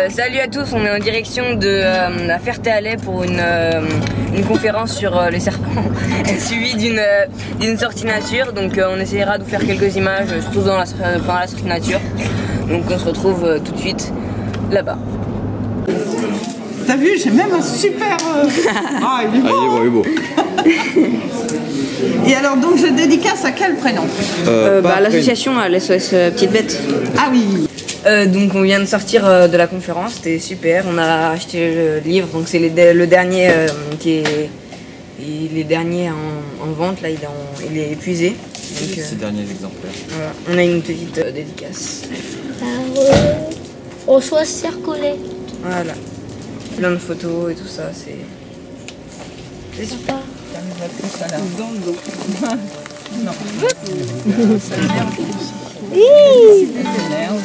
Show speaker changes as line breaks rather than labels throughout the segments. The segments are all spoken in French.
Salut à tous, on est en direction de la Ferté-Alais pour une conférence sur les serpents suivie d'une sortie nature. Donc on essaiera de vous faire quelques images, surtout pendant la sortie nature. Donc on se retrouve tout de suite là-bas.
T'as vu, j'ai même un super... Ah, il est beau,
il est beau.
Et alors, donc, je dédicace à quel prénom?
L'association SOS Petite Bête.
Ah oui.
Donc on vient de sortir de la conférence, c'était super, on a acheté le livre, donc c'est le dernier il est dernier en vente, là il est épuisé. Donc,
ces derniers exemplaires.
Voilà. On a une petite dédicace.
On soit circulé.
Voilà, plein de photos et tout ça, c'est super.
Ça nous a tous à la dans le dos. Non. Ça m'énerve.
Oui.
Ça m'énerve.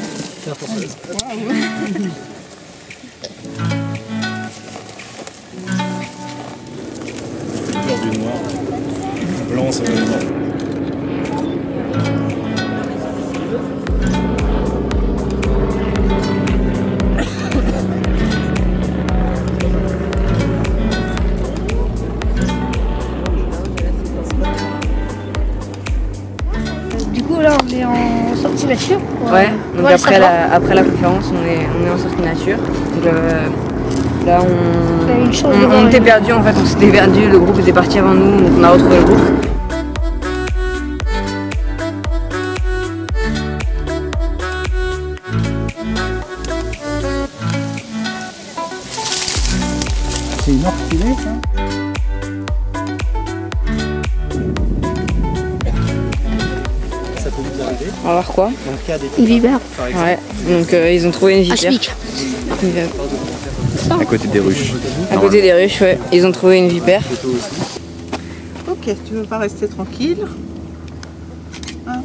Couleur du noir. Blanc, ça va être noir.
Du coup là on est en sortie nature.
Ouais, donc après la conférence on est en sortie nature. Donc, là on était perdu en fait, on s'était perdu, le groupe était parti avant nous, donc on a retrouvé le groupe.
C'est une orchidée ça?
Ça peut vous arriver.
On va voir quoi?
Dans le cas des
Une vipère.
par exemple.
Ouais, donc ils ont trouvé une vipère.
À côté des ruches.
À côté des ruches, ouais, ils ont trouvé une vipère.
Ok, tu veux pas rester tranquille? Hein?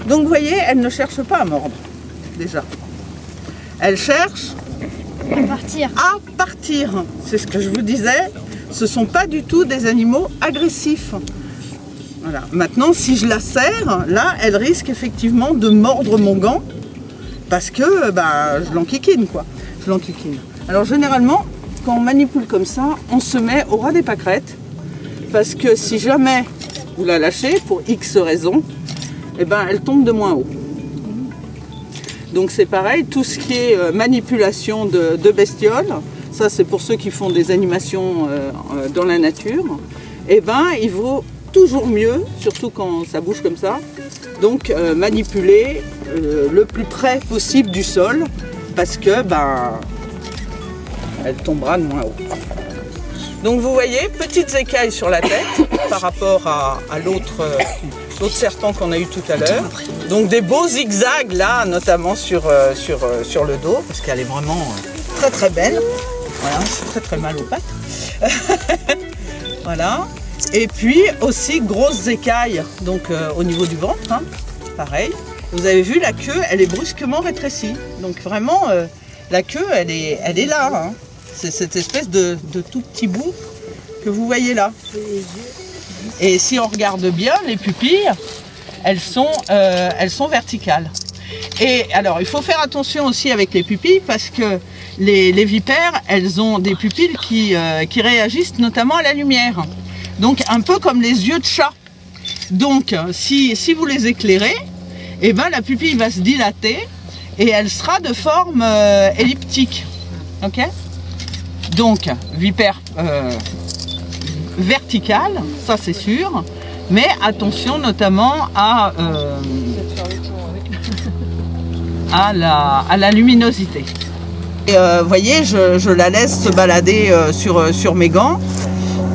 Donc vous voyez, elle ne cherche pas à mordre, déjà. Elle cherche
Partir.
à partir. C'est ce que je vous disais, ce ne sont pas du tout des animaux agressifs. Voilà. Maintenant, si je la serre, là, elle risque effectivement de mordre mon gant parce que je l'enquiquine, quoi. Je l'enquiquine. Alors généralement, quand on manipule comme ça, on se met au ras des pâquerettes parce que si jamais vous la lâchez, pour X raisons, elle tombe de moins haut. Donc c'est pareil, tout ce qui est manipulation de bestioles, ça c'est pour ceux qui font des animations dans la nature, il vaut toujours mieux, surtout quand ça bouge comme ça, donc manipuler le plus près possible du sol, parce que elle tombera de moins haut. Donc vous voyez, petites écailles sur la tête par rapport à l'autre serpent qu'on a eu tout à l'heure. Donc des beaux zigzags là, notamment sur le dos, parce qu'elle est vraiment très très belle. Voilà, c'est très très mal aux pattes. Voilà. Et puis aussi grosses écailles, donc au niveau du ventre, hein, pareil. Vous avez vu, la queue, elle est brusquement rétrécie. Donc vraiment, la queue, elle est là. Hein. C'est cette espèce de tout petit bout que vous voyez là. Et si on regarde bien, les pupilles, elles sont verticales. Et alors, il faut faire attention aussi avec les pupilles parce que les vipères, elles ont des pupilles qui réagissent notamment à la lumière. Donc, un peu comme les yeux de chat. Donc, si vous les éclairez, la pupille va se dilater et elle sera de forme elliptique. Ok ? Donc, vipère verticale, ça c'est sûr, mais attention notamment à la luminosité. Et vous voyez, je la laisse se balader sur mes gants,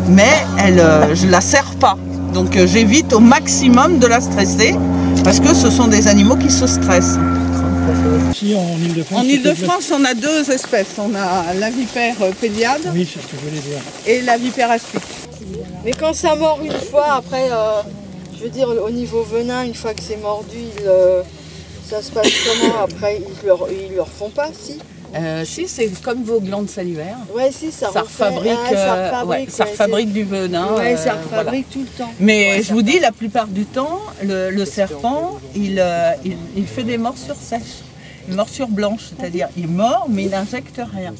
mais je la serre pas. Donc j'évite au maximum de la stresser, parce que ce sont des animaux qui se stressent.
Ici en Ile-de-France.
En Ile-de-France, on a deux espèces. On a la vipère péliade
Oui, c'est ce que je voulais dire.
et la vipère aspic.
Mais quand ça mord une fois, après, je veux dire, au niveau venin, une fois que c'est mordu, ça se passe comment? Après, ils le refont pas, si?
Si, c'est comme vos glandes salivaires.
Ouais, si, ça
refabrique, ça refabrique du venin.
Ouais, ça
voilà.
refabrique tout le temps.
Mais je vous dis, la plupart du temps, le serpent, il fait des morsures sèches, une morsure blanche, c'est-à-dire il mord, mais il n'injecte rien.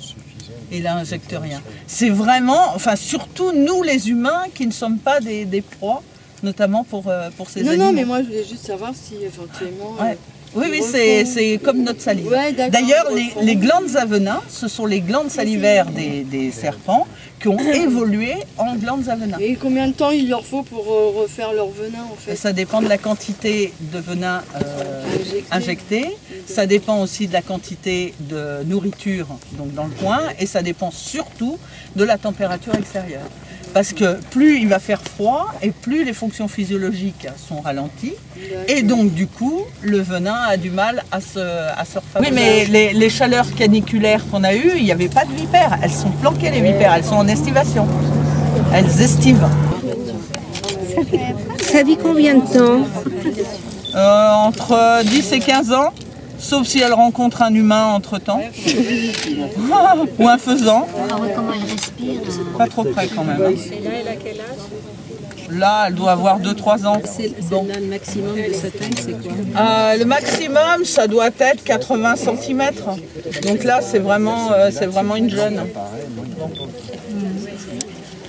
Il n'injecte rien. C'est vraiment, enfin surtout nous les humains qui ne sommes pas des proies, notamment pour ces animaux.
Non, mais moi je voulais juste savoir si éventuellement...
Ouais. Oui, c'est comme notre salive.
Ouais,
d'ailleurs, les glandes à venin, ce sont les glandes salivaires des serpents qui ont évolué en glandes à venin.
Et combien de temps il leur faut pour refaire leur venin en fait?
Ça dépend de la quantité de venin injecté. Ça dépend aussi de la quantité de nourriture donc dans le coin. Et ça dépend surtout de la température extérieure. Parce que plus il va faire froid et plus les fonctions physiologiques sont ralenties. Et donc du coup, le venin a du mal à se refabriquer. Oui, mais les chaleurs caniculaires qu'on a eues, il n'y avait pas de vipères. Elles sont planquées les vipères, elles sont en estivation. Elles estivent.
Ça vit combien de temps?
Entre 10 et 15 ans. Sauf si elle rencontre un humain entre-temps. Ou un faisan.
Comment elle respire?
Pas trop près quand même.
Et là, elle a quel âge?
Là, elle doit avoir 2-3 ans.
Bon. Là, le maximum de sa taille, c'est quoi?
Le maximum, ça doit être 80 cm. Donc là, c'est vraiment une jeune. Bon.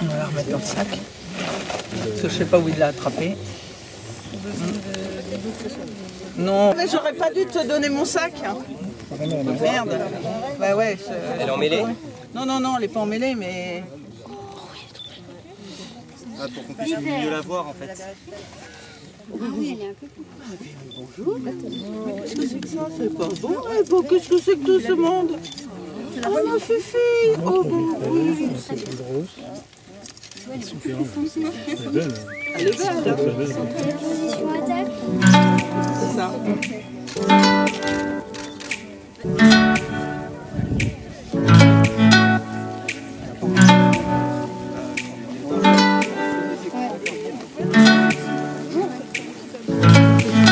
On va la remettre dans le sac. Parce que je ne sais pas où il l'a attrapé. Non, mais j'aurais pas dû te donner mon sac. Merde. Bah ouais.
Elle est emmêlée?
Non, elle est pas emmêlée, mais...
Ah, pour qu'on puisse mieux la voir en fait.
Ah oui, elle est un peu plus...
Bonjour. Qu'est-ce que c'est que ça? C'est pas bon. Eh, bon, qu'est-ce que c'est que tout ce monde? Oh ma fifi. Oh bon, oui.
Elle est belle.
Elle est belle.
Position attaque.
C'est ça.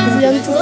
Combien de toi?